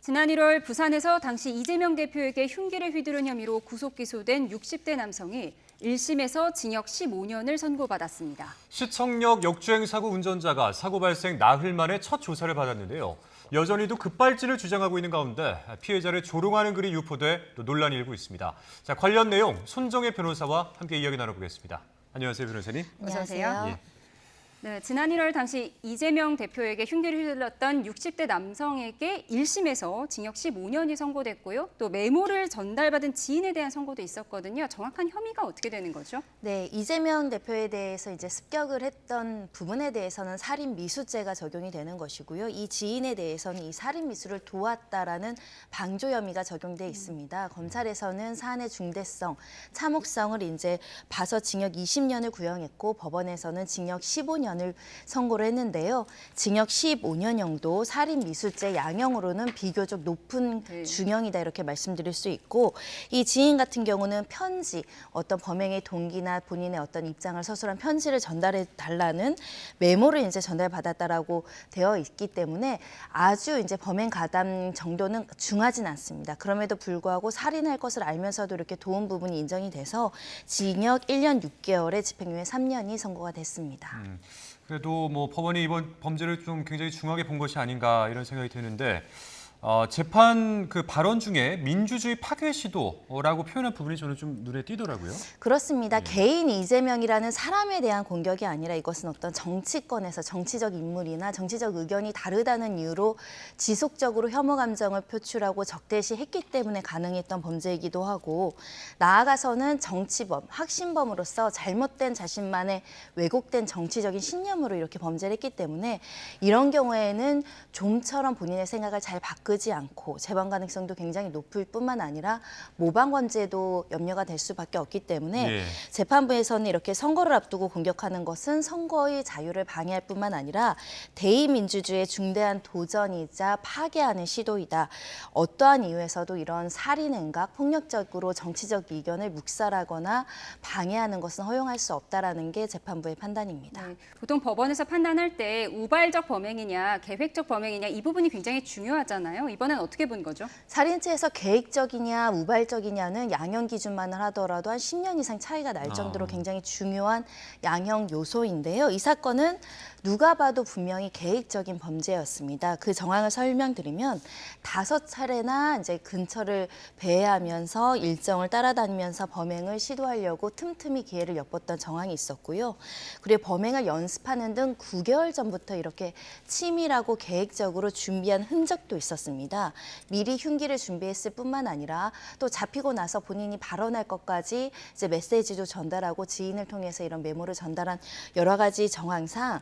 지난 1월 부산에서 당시 이재명 대표에게 흉기를 휘두른 혐의로 구속 기소된 60대 남성이 1심에서 징역 15년을 선고받았습니다. 시청역 역주행 사고 운전자가 사고 발생 나흘 만에 첫 조사를 받았는데요. 여전히도 급발진을 주장하고 있는 가운데 피해자를 조롱하는 글이 유포돼 또 논란이 일고 있습니다. 자, 관련 내용 손정혜 변호사와 함께 이야기 나눠보겠습니다. 안녕하세요, 변호사님. 안녕하세요. 예. 네, 지난 1월 당시 이재명 대표에게 흉기를 휘둘렀던 60대 남성에게 1심에서 징역 15년이 선고됐고요. 또 메모를 전달받은 지인에 대한 선고도 있었거든요. 정확한 혐의가 어떻게 되는 거죠? 네, 이재명 대표에 대해서 이제 습격을 했던 부분에 대해서는 살인 미수죄가 적용이 되는 것이고요. 이 지인에 대해서는 이 살인 미수를 도왔다라는 방조 혐의가 적용돼 있습니다. 검찰에서는 사안의 중대성, 참혹성을 이제 봐서 징역 20년을 구형했고 법원에서는 징역 15년을 선고를 했는데요. 징역 15년형도 살인 미수죄 양형으로는 비교적 높은 중형이다 이렇게 말씀드릴 수 있고, 이 지인 같은 경우는 편지, 어떤 범행의 동기나 본인의 어떤 입장을 서술한 편지를 전달해 달라는 메모를 이제 전달받았다라고 되어 있기 때문에 아주 이제 범행 가담 정도는 중하진 않습니다. 그럼에도 불구하고 살인할 것을 알면서도 이렇게 도운 부분이 인정이 돼서 징역 1년 6개월에 집행유예 3년이 선고가 됐습니다. 그래도 뭐 법원이 이번 범죄를 좀 굉장히 중하게 본 것이 아닌가 이런 생각이 드는데 재판 그 발언 중에 민주주의 파괴 시도라고 표현한 부분이 저는 좀 눈에 띄더라고요. 그렇습니다. 개인 이재명이라는 사람에 대한 공격이 아니라 이것은 어떤 정치권에서 정치적 인물이나 정치적 의견이 다르다는 이유로 지속적으로 혐오 감정을 표출하고 적대시했기 때문에 가능했던 범죄이기도 하고, 나아가서는 정치범, 확신범으로서 잘못된 자신만의 왜곡된 정치적인 신념으로 이렇게 범죄를 했기 때문에 이런 경우에는 좀처럼 본인의 생각을 잘 바꾸지 않고 재반 가능성도 굉장히 높을 뿐만 아니라 모방범죄도 염려가 될 수밖에 없기 때문에 재판부에서는 이렇게 선거를 앞두고 공격하는 것은 선거의 자유를 방해할 뿐만 아니라 대의민주주의의 중대한 도전이자 파괴하는 시도이다. 어떠한 이유에서도 이런 살인 행각, 폭력적으로 정치적 이견을 묵살하거나 방해하는 것은 허용할 수 없다라는 게 재판부의 판단입니다. 네, 보통 법원에서 판단할 때 우발적 범행이냐 계획적 범행이냐 이 부분이 굉장히 중요하잖아요. 이번엔 어떻게 본 거죠? 살인죄에서 계획적이냐 우발적이냐는 양형 기준만을 하더라도 한 10년 이상 차이가 날 정도로 굉장히 중요한 양형 요소인데요. 이 사건은 누가 봐도 분명히 계획적인 범죄였습니다. 그 정황을 설명드리면 5차례나 이제 근처를 배회하면서 일정을 따라다니면서 범행을 시도하려고 틈틈이 기회를 엿봤던 정황이 있었고요. 그리고 범행을 연습하는 등 9개월 전부터 이렇게 치밀하고 계획적으로 준비한 흔적도 있었습니다. 미리 흉기를 준비했을 뿐만 아니라 또 잡히고 나서 본인이 발언할 것까지 이제 메시지도 전달하고 지인을 통해서 이런 메모를 전달한 여러 가지 정황상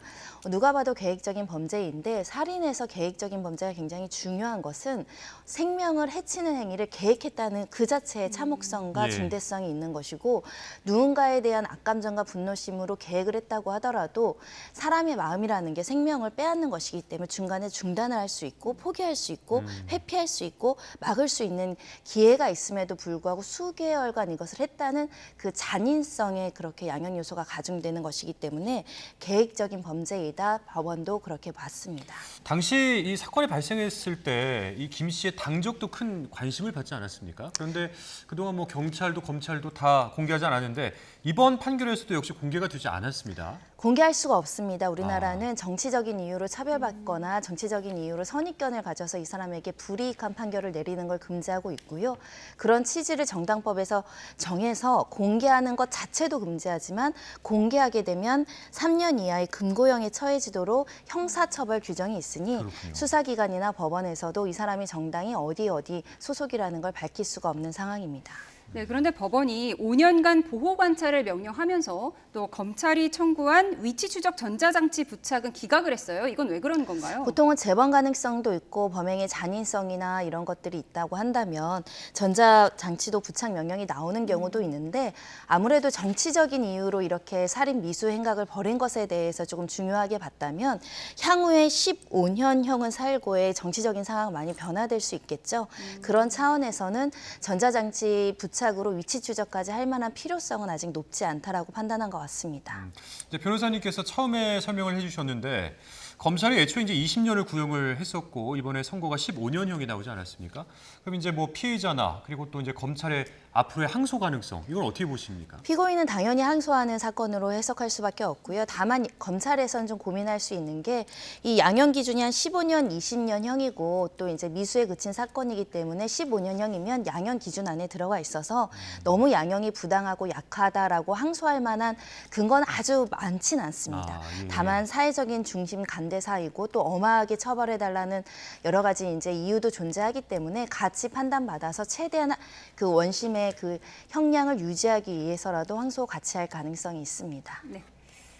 누가 봐도 계획적인 범죄인데, 살인에서 계획적인 범죄가 굉장히 중요한 것은 생명을 해치는 행위를 계획했다는 그 자체의 참혹성과 중대성이 있는 것이고, 누군가에 대한 악감정과 분노심으로 계획을 했다고 하더라도 사람의 마음이라는 게 생명을 빼앗는 것이기 때문에 중간에 중단을 할 수 있고 포기할 수 있고 회피할 수 있고 막을 수 있는 기회가 있음에도 불구하고 수개월간 이것을 했다는 그 잔인성에 그렇게 양형 요소가 가중되는 것이기 때문에 계획적인 범죄이다. 법원도 그렇게 봤습니다. 당시 이 사건이 발생했을 때 이 김 씨의 당적도 큰 관심을 받지 않았습니까? 그런데 그동안 뭐 경찰도 검찰도 다 공개하지 않았는데 이번 판결에서도 역시 공개가 되지 않았습니다. 공개할 수가 없습니다. 우리나라는 정치적인 이유로 차별받거나 정치적인 이유로 선입견을 가져서 이 사람에게 불이익한 판결을 내리는 걸 금지하고 있고요. 그런 취지를 정당법에서 정해서 공개하는 것 자체도 금지하지만 공개하게 되면 3년 이하의 금고형에 처해지도록 형사처벌 규정이 있으니 그렇군요. 수사기관이나 법원에서도 이 사람이 정당히 어디 소속이라는 걸 밝힐 수가 없는 상황입니다. 네, 그런데 법원이 5년간 보호 관찰을 명령하면서 또 검찰이 청구한 위치 추적 전자장치 부착은 기각을 했어요. 이건 왜 그런 건가요? 보통은 재범 가능성도 있고 범행의 잔인성이나 이런 것들이 있다고 한다면 전자장치도 부착 명령이 나오는 경우도 있는데, 아무래도 정치적인 이유로 이렇게 살인 미수 행각을 벌인 것에 대해서 조금 중요하게 봤다면 향후에 15년형은 살고의 정치적인 상황 많이 변화될 수 있겠죠. 그런 차원에서는 전자장치 부착으로 위치 추적까지 할 만한 필요성은 아직 높지 않다라고 판단한 것 같습니다. 이제 변호사님께서 처음에 설명을 해주셨는데 검찰이 애초에 이제 20년을 구형을 했었고 이번에 선고가 15년형이 나오지 않았습니까? 그럼 이제 뭐 피의자나 그리고 또 이제 검찰의 앞으로의 항소 가능성 이건 어떻게 보십니까? 피고인은 당연히 항소하는 사건으로 해석할 수밖에 없고요. 다만 검찰에서는 좀 고민할 수 있는 게 이 양형 기준이 한 15년, 20년형이고 또 이제 미수에 그친 사건이기 때문에 15년형이면 양형 기준 안에 들어가 있어서 너무 양형이 부당하고 약하다라고 항소할 만한 근거는 아주 많진 않습니다. 예. 다만 사회적인 중심 간대사이고 또 엄하게 처벌해달라는 여러 가지 이제 이유도 존재하기 때문에 같이 판단받아서 최대한 그 원심의 그 형량을 유지하기 위해서라도 항소 같이 할 가능성이 있습니다. 네.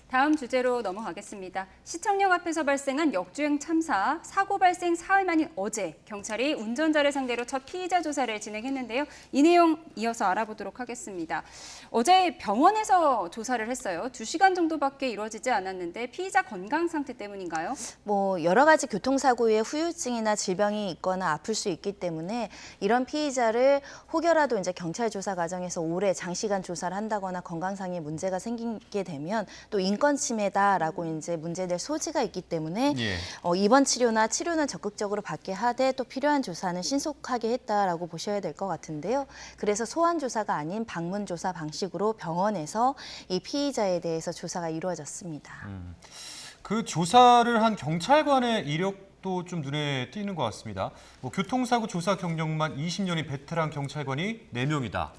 다음 주제로 넘어가겠습니다. 시청역 앞에서 발생한 역주행 참사, 사고 발생 사흘 만인 어제 경찰이 운전자를 상대로 첫 피의자 조사를 진행했는데요. 이 내용 이어서 알아보도록 하겠습니다. 어제 병원에서 조사를 했어요. 2시간 정도밖에 이루어지지 않았는데 피의자 건강 상태 때문인가요? 뭐 여러 가지 교통사고에 후유증이나 질병이 있거나 아플 수 있기 때문에 이런 피의자를 혹여라도 이제 경찰 조사 과정에서 오래 장시간 조사를 한다거나 건강상의 문제가 생기게 되면 또 인권 침해다라고 이제 문제될 소지가 있기 때문에 예. 입원 치료는 적극적으로 받게 하되 또 필요한 조사는 신속하게 했다라고 보셔야 될 것 같은데요. 그래서 소환 조사가 아닌 방문 조사 방식으로 병원에서 이 피의자에 대해서 조사가 이루어졌습니다. 그 조사를 한 경찰관의 이력도 좀 눈에 띄는 것 같습니다. 뭐 교통사고 조사 경력만 20년인 베테랑 경찰관이 4명이다.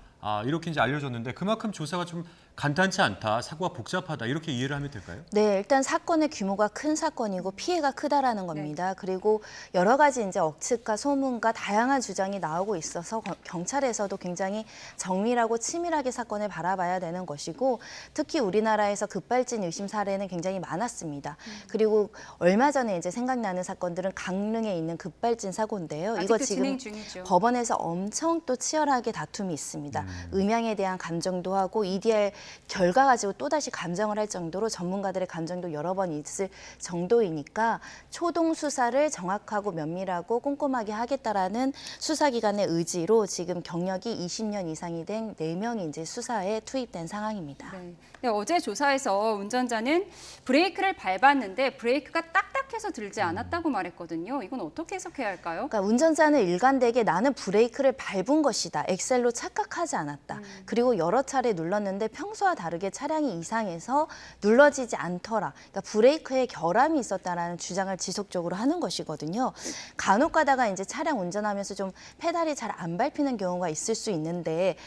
이렇게 이제 알려졌는데 그만큼 조사가 좀 간단치 않다, 사고가 복잡하다 이렇게 이해를 하면 될까요? 네, 일단 사건의 규모가 큰 사건이고 피해가 크다라는 겁니다. 그리고 여러 가지 이제 억측과 소문과 다양한 주장이 나오고 있어서 경찰에서도 굉장히 정밀하고 치밀하게 사건을 바라봐야 되는 것이고 특히 우리나라에서 급발진 의심 사례는 굉장히 많았습니다. 그리고 얼마 전에 이제 생각나는 사건들은 강릉에 있는 급발진 사고인데요. 이거 아직도 지금 진행 중이죠. 법원에서 엄청 또 치열하게 다툼이 있습니다. 음향에 대한 감정도 하고 EDR 결과 가지고 또다시 감정을 할 정도로 전문가들의 감정도 여러 번 있을 정도이니까 초동 수사를 정확하고 면밀하고 꼼꼼하게 하겠다라는 수사기관의 의지로 지금 경력이 20년 이상이 된 4명이 이제 수사에 투입된 상황입니다. 네. 네, 어제 조사에서 운전자는 브레이크를 밟았는데 브레이크가 딱딱해서 들지 않았다고 말했거든요. 이건 어떻게 해석해야 할까요? 그러니까 운전자는 일관되게 나는 브레이크를 밟은 것이다. 엑셀로 착각하지 않았다. 그리고 여러 차례 눌렀는데 평소와 다르게 차량이 이상해서 눌러지지 않더라. 그러니까 브레이크에 결함이 있었다라는 주장을 지속적으로 하는 것이거든요. 간혹 가다가 이제 차량 운전하면서 좀 페달이 잘 안 밟히는 경우가 있을 수 있는데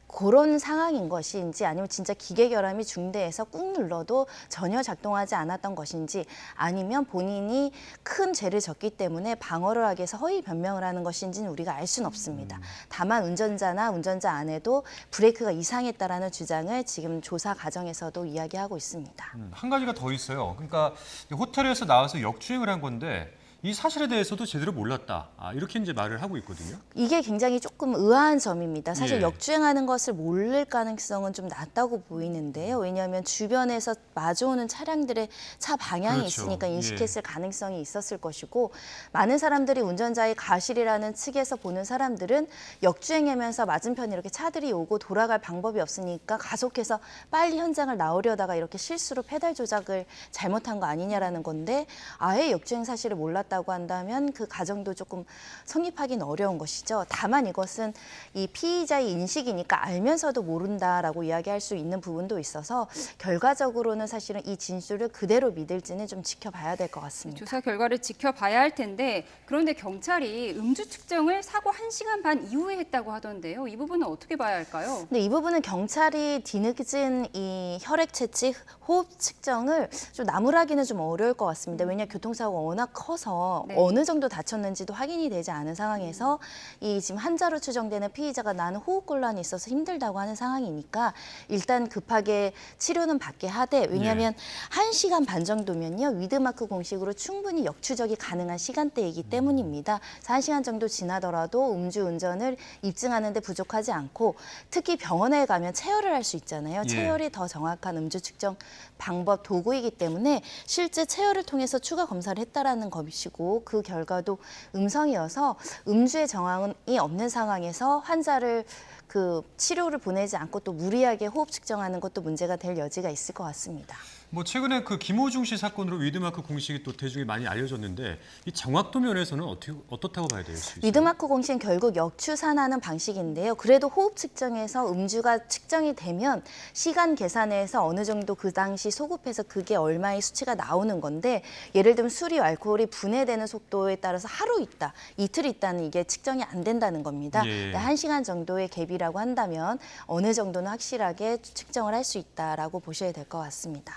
그런 상황인 것인지 아니면 진짜 기계 결함이 중대해서 꾹 눌러도 전혀 작동하지 않았던 것인지 아니면 본인이 큰 죄를 졌기 때문에 방어를 하기 위해서 허위 변명을 하는 것인지는 우리가 알 수는 없습니다. 다만 운전자나 운전자 안에도 브레이크가 이상했다라는 주장을 지금 조사 과정에서도 이야기하고 있습니다. 한 가지가 더 있어요. 그러니까 호텔에서 나와서 역주행을 한 건데 이 사실에 대해서도 제대로 몰랐다. 이렇게 이제 말을 하고 있거든요. 이게 굉장히 조금 의아한 점입니다. 사실 예. 역주행하는 것을 모를 가능성은 좀 낮다고 보이는데요. 왜냐하면 주변에서 마주오는 차량들의 차 방향이 그렇죠. 있으니까 인식했을 가능성이 있었을 것이고 많은 사람들이 운전자의 가실이라는 측에서 보는 사람들은 역주행하면서 맞은편에 이렇게 차들이 오고 돌아갈 방법이 없으니까 가속해서 빨리 현장을 나오려다가 이렇게 실수로 페달 조작을 잘못한 거 아니냐라는 건데 아예 역주행 사실을 몰랐다고 한다면 그 가정도 조금 성립하기는 어려운 것이죠. 다만 이것은 이 피의자의 인식이니까 알면서도 모른다라고 이야기할 수 있는 부분도 있어서 결과적으로는 사실은 이 진술을 그대로 믿을지는 좀 지켜봐야 될 것 같습니다. 조사 결과를 지켜봐야 할 텐데 그런데 경찰이 음주 측정을 사고 1시간 반 이후에 했다고 하던데요. 이 부분은 어떻게 봐야 할까요? 근데 이 부분은 경찰이 뒤늦은 이 혈액 채취, 호흡 측정을 좀 나무라기는 좀 어려울 것 같습니다. 왜냐하면 교통사고가 워낙 커서 네. 어느 정도 다쳤는지도 확인이 되지 않은 상황에서 이 지금 환자로 추정되는 피의자가 나는 호흡곤란이 있어서 힘들다고 하는 상황이니까 일단 급하게 치료는 받게 하되 왜냐하면 1시간 반 정도면요. 위드마크 공식으로 충분히 역추적이 가능한 시간대이기 때문입니다. 그래서 1시간 정도 지나더라도 음주운전을 입증하는 데 부족하지 않고 특히 병원에 가면 체열을 할 수 있잖아요. 예. 체열이 더 정확한 음주 측정 방법 도구이기 때문에 실제 체열을 통해서 추가 검사를 했다라는 것이고 그 결과도 음성이어서 음주의 정황이 없는 상황에서 환자를 그 치료를 보내지 않고 또 무리하게 호흡 측정하는 것도 문제가 될 여지가 있을 것 같습니다. 뭐 최근에 그 김호중 씨 사건으로 위드마크 공식이 또 대중에 많이 알려졌는데 이 정확도 면에서는 어떻다고 봐야 될 수 있어요? 위드마크 공식은 결국 역추산하는 방식인데요. 그래도 호흡 측정에서 음주가 측정이 되면 시간 계산해서 어느 정도 그 당시 소급해서 그게 얼마의 수치가 나오는 건데 예를 들면 술이 알코올이 분해되는 속도에 따라서 하루 있다, 이틀 있다는 이게 측정이 안 된다는 겁니다. 예. 1시간 정도의 갭이라고 한다면 어느 정도는 확실하게 측정을 할 수 있다라고 보셔야 될 것 같습니다.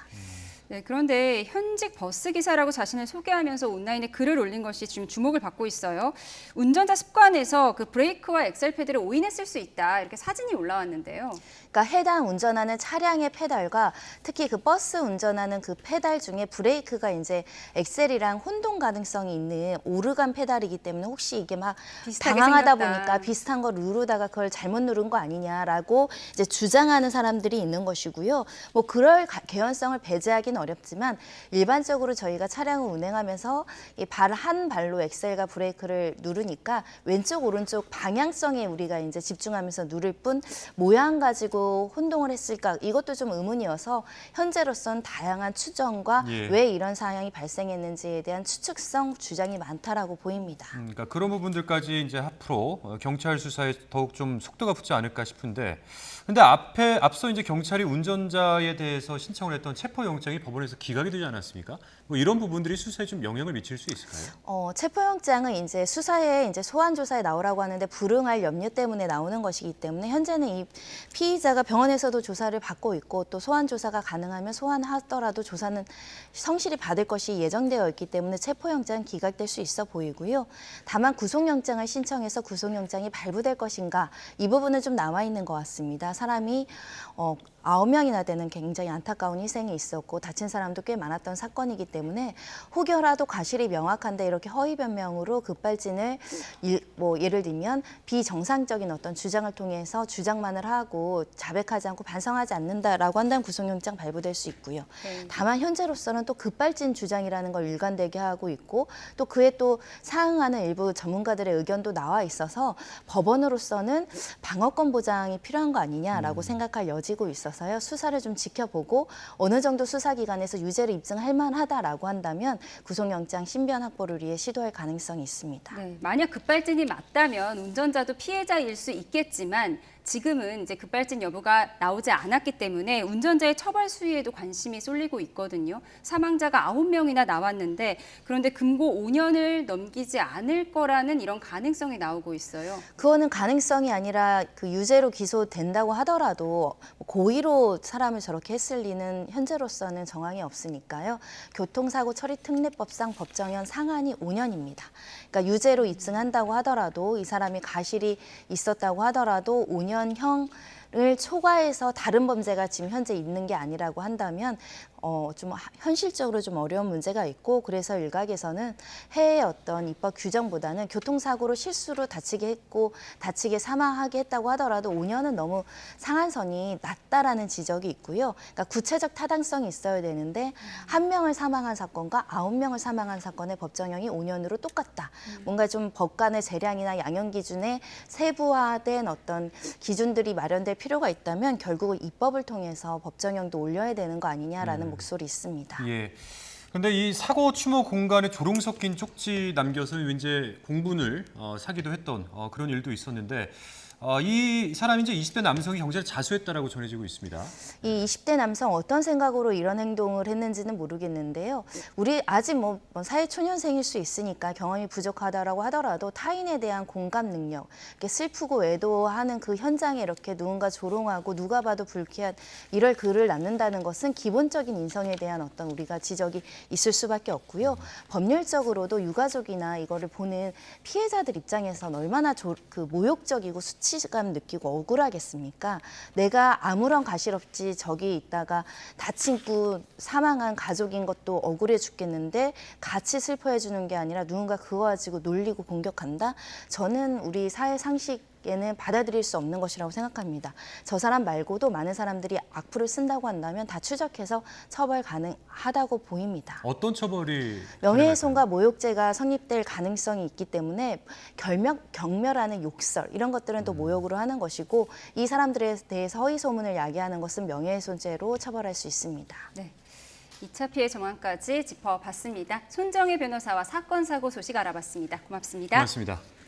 네, 그런데 현직 버스 기사라고 자신을 소개하면서 온라인에 글을 올린 것이 지금 주목을 받고 있어요. 운전자 습관에서 그 브레이크와 엑셀 패드를 오인했을 수 있다. 이렇게 사진이 올라왔는데요. 그러니까 해당 운전하는 차량의 페달과 특히 그 버스 운전하는 그 페달 중에 브레이크가 이제 엑셀이랑 혼동 가능성이 있는 오르간 페달이기 때문에 혹시 이게 막 비슷하게 당황하다 생겼다. 보니까 비슷한 걸 누르다가 그걸 잘못 누른 거 아니냐라고 이제 주장하는 사람들이 있는 것이고요. 뭐 그럴 개연성을 배제하기는 어렵지만 일반적으로 저희가 차량을 운행하면서 이 발 한 발로 엑셀과 브레이크를 누르니까 왼쪽 오른쪽 방향성에 우리가 이제 집중하면서 누를 뿐 모양 가지고 혼동을 했을까 이것도 좀 의문이어서 현재로서는 다양한 추정과 예. 왜 이런 상황이 발생했는지에 대한 추측성 주장이 많다라고 보입니다. 그러니까 그런 부분들까지 이제 앞으로 경찰 수사에 더욱 좀 속도가 붙지 않을까 싶은데, 근데 앞서 이제 경찰이 운전자에 대해서 신청을 했던 체포영장이 법원에서 기각이 되지 않았습니까? 뭐 이런 부분들이 수사에 좀 영향을 미칠 수 있을까요? 체포영장은 이제 수사에 이제 소환 조사에 나오라고 하는데 불응할 염려 때문에 나오는 것이기 때문에 현재는 이 피의자가 병원에서도 조사를 받고 있고 또 소환 조사가 가능하면 소환하더라도 조사는 성실히 받을 것이 예정되어 있기 때문에 체포영장은 기각될 수 있어 보이고요. 다만 구속영장을 신청해서 구속영장이 발부될 것인가 이 부분은 좀 남아 있는 것 같습니다. 사람이 9명이나 되는 굉장히 안타까운 희생이 있었고 다친 사람도 꽤 많았던 사건이기 때문에 혹여라도 과실이 명확한데 이렇게 허위 변명으로 급발진을 예를 들면 비정상적인 어떤 주장을 통해서 주장만을 하고 자백하지 않고 반성하지 않는다라고 한다면 구속영장 발부될 수 있고요. 네. 다만 현재로서는 또 급발진 주장이라는 걸 일관되게 하고 있고 또 그에 또 상응하는 일부 전문가들의 의견도 나와 있어서 법원으로서는 방어권 보장이 필요한 거 아니냐라고 생각할 여지고 있어서요. 수사를 좀 지켜보고 어느 정도 수사기관에서 유죄를 입증할 만하다라고 한다면 구속영장 신변 확보를 위해 시도할 가능성이 있습니다. 네, 만약 급발진이 맞다면 운전자도 피해자일 수 있겠지만 지금은 이제 급발진 여부가 나오지 않았기 때문에 운전자의 처벌 수위에도 관심이 쏠리고 있거든요. 사망자가 9명이나 나왔는데 그런데 금고 5년을 넘기지 않을 거라는 이런 가능성이 나오고 있어요. 그거는 가능성이 아니라 그 유죄로 기소된다고 하더라도 고의로 사람을 저렇게 했을 리는 현재로서는 정황이 없으니까요. 교통사고 처리 특례법상 법정형 상한이 5년입니다. 그러니까 유죄로 입증한다고 하더라도 이 사람이 과실이 있었다고 하더라도 5년형을 초과해서 다른 범죄가 지금 현재 있는 게 아니라고 한다면 좀 현실적으로 좀 어려운 문제가 있고 그래서 일각에서는 해외의 어떤 입법 규정보다는 교통사고로 실수로 다치게 했고 다치게 사망하게 했다고 하더라도 5년은 너무 상한선이 낮다라는 지적이 있고요. 그러니까 구체적 타당성이 있어야 되는데 1명을 사망한 사건과 9명을 사망한 사건의 법정형이 5년으로 똑같다. 뭔가 좀 법관의 재량이나 양형 기준에 세부화된 어떤 기준들이 마련될 필요가 있다면 결국은 입법을 통해서 법정형도 올려야 되는 거 아니냐라는 목소리 있습니다. 예. 근데 이 사고 추모 공간에 조롱 섞인 쪽지 남겨서 이제 공분을 사기도 했던 그런 일도 있었는데 이 사람이 이제 20대 남성이 경찰에 자수했다라고 전해지고 있습니다. 이 20대 남성 어떤 생각으로 이런 행동을 했는지는 모르겠는데요. 우리 아직 뭐 사회초년생일 수 있으니까 경험이 부족하다라고 하더라도 타인에 대한 공감 능력, 이렇게 슬프고 애도하는 그 현장에 이렇게 누군가 조롱하고 누가 봐도 불쾌한 이럴 글을 남는다는 것은 기본적인 인성에 대한 어떤 우리가 지적이 있을 수밖에 없고요. 법률적으로도 유가족이나 이거를 보는 피해자들 입장에서는 얼마나 모욕적이고 수치감 느끼고 억울하겠습니까? 내가 아무런 가실 없이 저기 있다가 다치고 사망한 가족인 것도 억울해 죽겠는데 같이 슬퍼해 주는 게 아니라 누군가 그거 가지고 놀리고 공격한다? 저는 우리 사회 상식 에는 받아들일 수 없는 것이라고 생각합니다. 저 사람 말고도 많은 사람들이 악플을 쓴다고 한다면 다 추적해서 처벌 가능하다고 보입니다. 어떤 처벌이 명예훼손과 모욕죄가 성립될 가능성이 있기 때문에 경멸하는 욕설 이런 것들은 또 모욕으로 하는 것이고 이 사람들에 대해서 허위 소문을 야기하는 것은 명예훼손죄로 처벌할 수 있습니다. 네. 2차 피해 정황까지 짚어봤습니다. 손정혜 변호사와 사건 사고 소식 알아봤습니다. 고맙습니다. 고맙습니다.